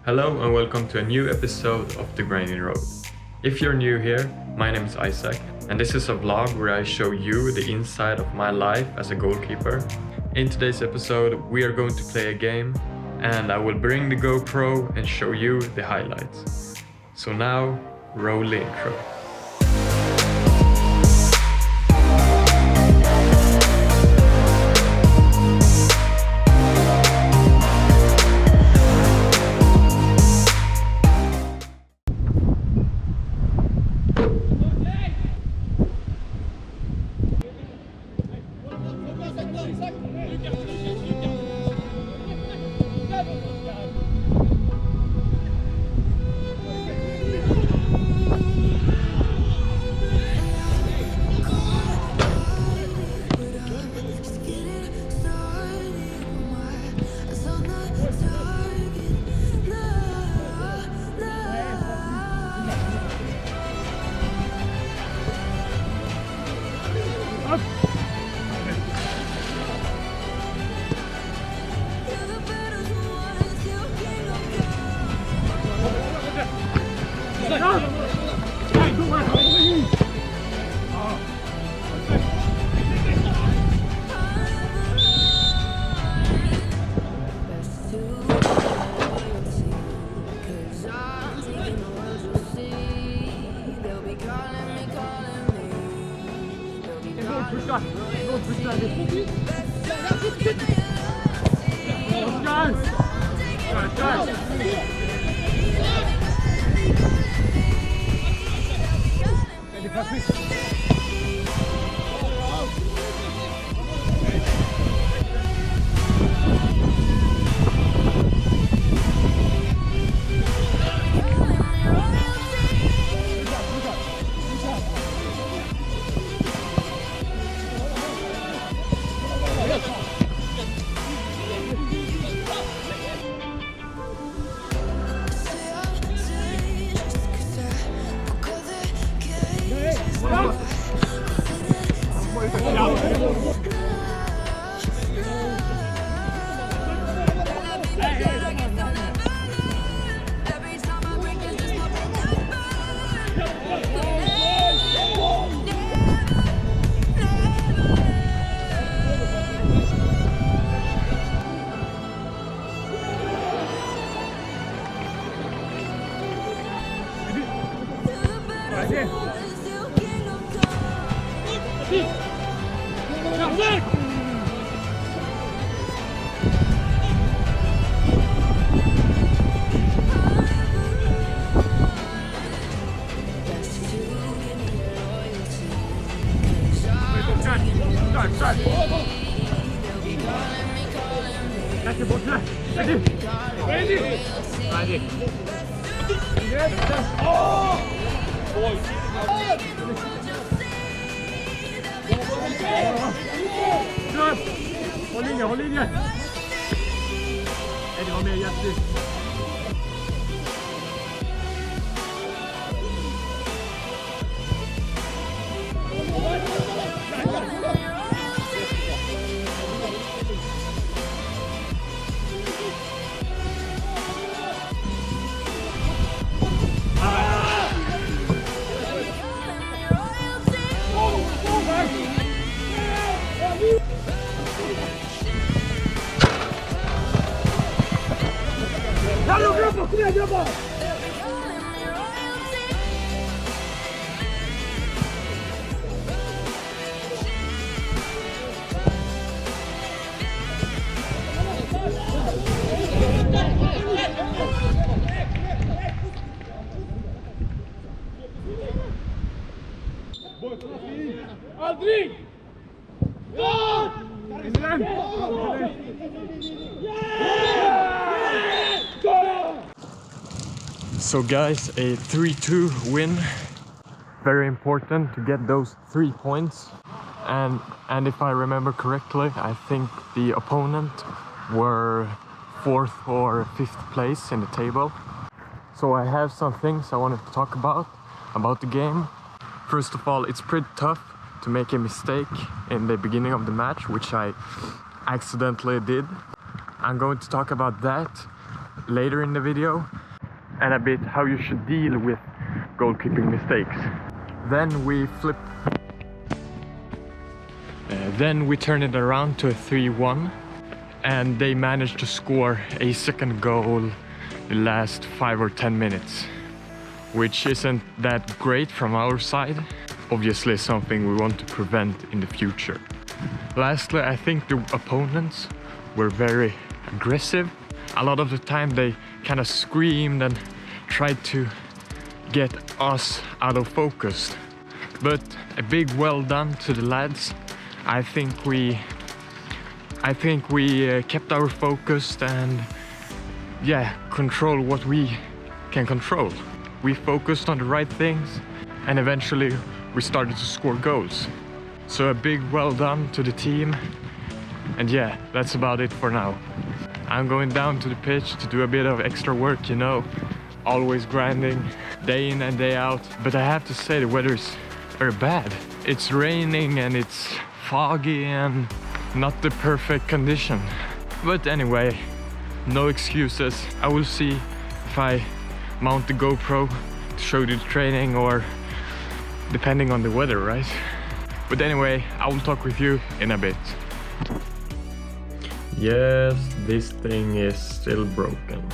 Hello and welcome to a new episode of The Grinding Road. If you're new here, my name is Isaac and this is a vlog where I show you the inside of my life as a goalkeeper. In today's episode we are going to play a game and I will bring the GoPro and show you the highlights. So now, roll the intro. Håll linjen! Nej, det var mer jätteligt. Kom igen grabbar! Aldrig! Ja! So guys, a 3-2 win. Very important to get those 3 points. And if I remember correctly, I think the opponent were 4th or 5th place in the table. So I have some things I wanted to talk about the game. First of all, it's pretty tough to make a mistake in the beginning of the match, which I accidentally did. I'm going to talk about that. later in the video, and a bit how you should deal with goalkeeping mistakes. Then we turn it around to a 3-1, and they managed to score a second goal the last 5 or 10 minutes, which isn't that great from our side. Obviously something we want to prevent in the future. Lastly, I think the opponents were very aggressive. A lot of the time they kind of screamed and tried to get us out of focus. But a big well done to the lads. I think we kept our focus and control what we can control. We focused on the right things, and eventually we started to score goals. So a big well done to the team. And yeah, that's about it for now. I'm going down to the pitch to do a bit of extra work, you know, always grinding day in and day out. But I have to say the weather is very bad. It's raining and it's foggy and not the perfect condition. But anyway, no excuses. I will see if I mount the GoPro to show you the training, or depending on the weather, right? But anyway, I will talk with you in a bit. Yes, this thing is still broken.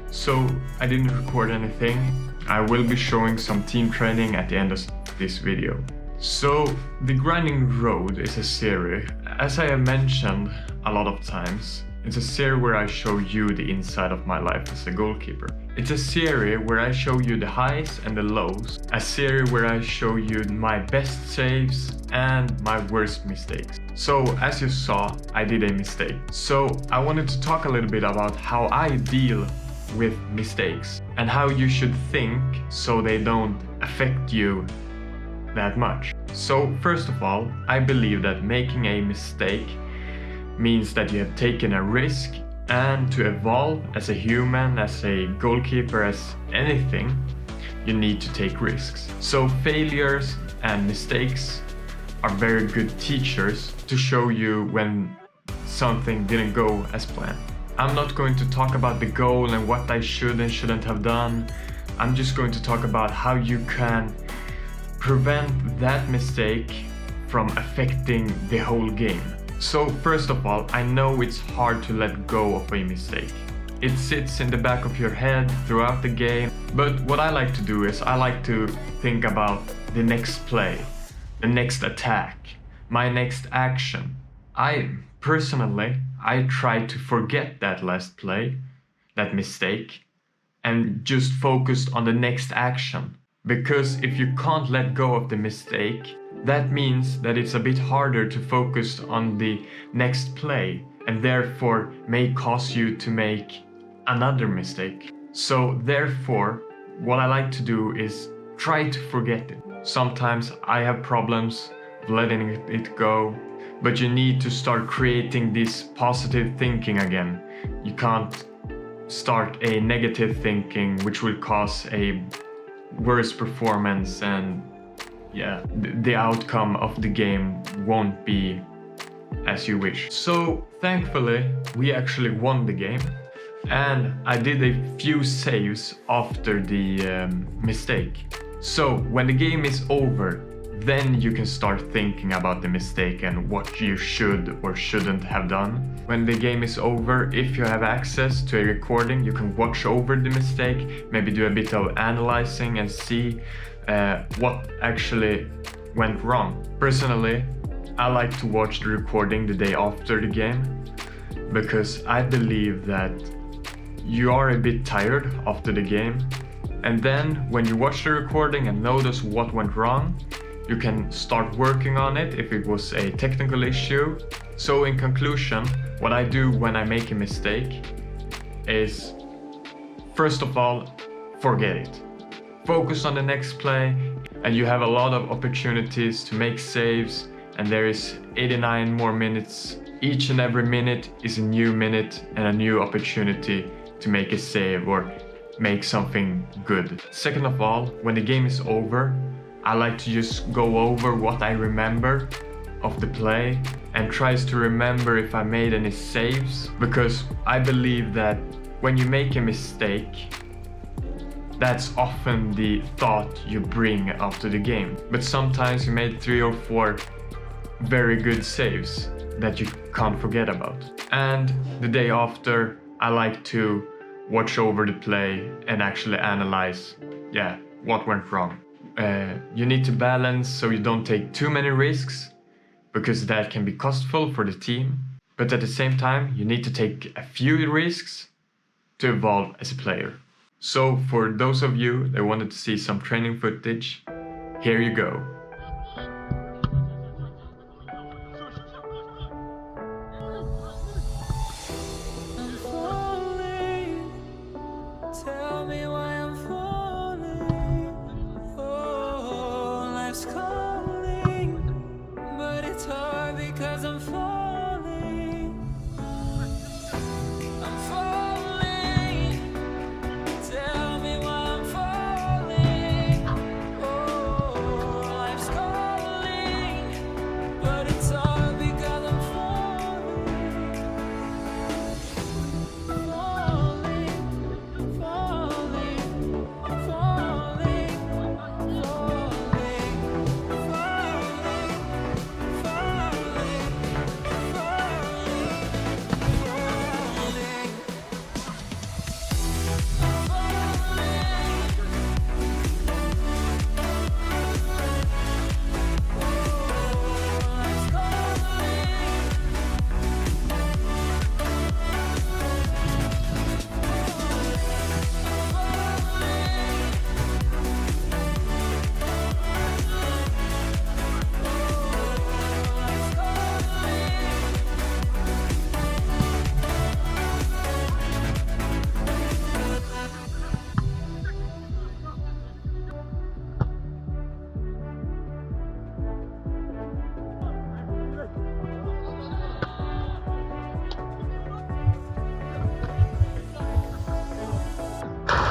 So I didn't record anything. I will be showing some team training at the end of this video. So the Grinding Road is a series. As I have mentioned a lot of times, it's a series where I show you the inside of my life as a goalkeeper. It's a series where I show you the highs and the lows. A series where I show you my best saves and my worst mistakes. So as you saw, I did a mistake. So I wanted to talk a little bit about how I deal with mistakes and how you should think so they don't affect you that much. So first of all, I believe that making a mistake means that you have taken a risk, and to evolve as a human, as a goalkeeper, as anything, you need to take risks. So failures and mistakes are very good teachers to show you when something didn't go as planned. I'm not going to talk about the goal and what I should and shouldn't have done. I'm just going to talk about how you can prevent that mistake from affecting the whole game. So first of all, I know it's hard to let go of a mistake. It sits in the back of your head throughout the game, but what I like to do is I like to think about the next play, the next attack, my next action. I try to forget that last play, that mistake, and just focus on the next action. Because if you can't let go of the mistake, that means that it's a bit harder to focus on the next play, and therefore may cause you to make another mistake. So therefore, what I like to do is try to forget it. Sometimes I have problems letting it go, but you need to start creating this positive thinking again. You can't start a negative thinking, which will cause a worse performance, and the outcome of the game won't be as you wish. So thankfully we actually won the game, and I did a few saves after the mistake. So when the game is over, then you can start thinking about the mistake and what you should or shouldn't have done. When the game is over, if you have access to a recording, you can watch over the mistake, maybe do a bit of analyzing and see what actually went wrong. Personally, I like to watch the recording the day after the game, because I believe that you are a bit tired after the game, and then when you watch the recording and notice what went wrong, you can start working on it if it was a technical issue. So in conclusion, what I do when I make a mistake is, first of all, forget it. Focus on the next play, and you have a lot of opportunities to make saves, and there is 89 more minutes. Each and every minute is a new minute and a new opportunity to make a save or make something good. Second of all, when the game is over, I like to just go over what I remember of the play and tries to remember if I made any saves, because I believe that when you make a mistake, that's often the thought you bring after the game. But sometimes you made 3 or 4 very good saves that you can't forget about. And the day after, I like to watch over the play and actually analyze, what went wrong. You need to balance so you don't take too many risks, because that can be costful for the team. But at the same time, you need to take a few risks to evolve as a player. So for those of you that wanted to see some training footage, here you go. Tell me why I'm falling. Oh, life's calling, but it's hard because I'm falling. I'm falling. Tell me why I'm falling. Oh, life's calling, but it's hard because I'm falling.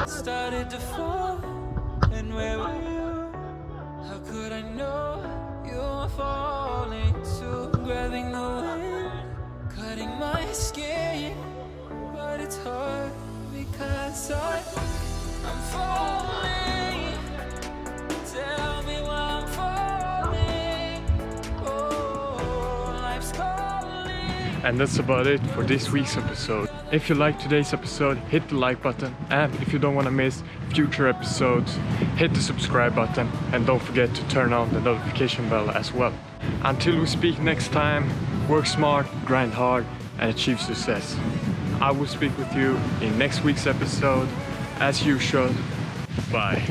Started to fall, and where were you? How could I know you were falling too? Grabbing the wind, cutting my skin, but it's hard because I'm falling. Tell me why I'm falling. Oh, life's calling. And that's about it for this week's episode. If you liked today's episode, hit the like button, and if you don't want to miss future episodes, hit the subscribe button, and don't forget to turn on the notification bell as well. Until we speak next time, work smart, grind hard, and achieve success. I will speak with you in next week's episode. As usual, bye.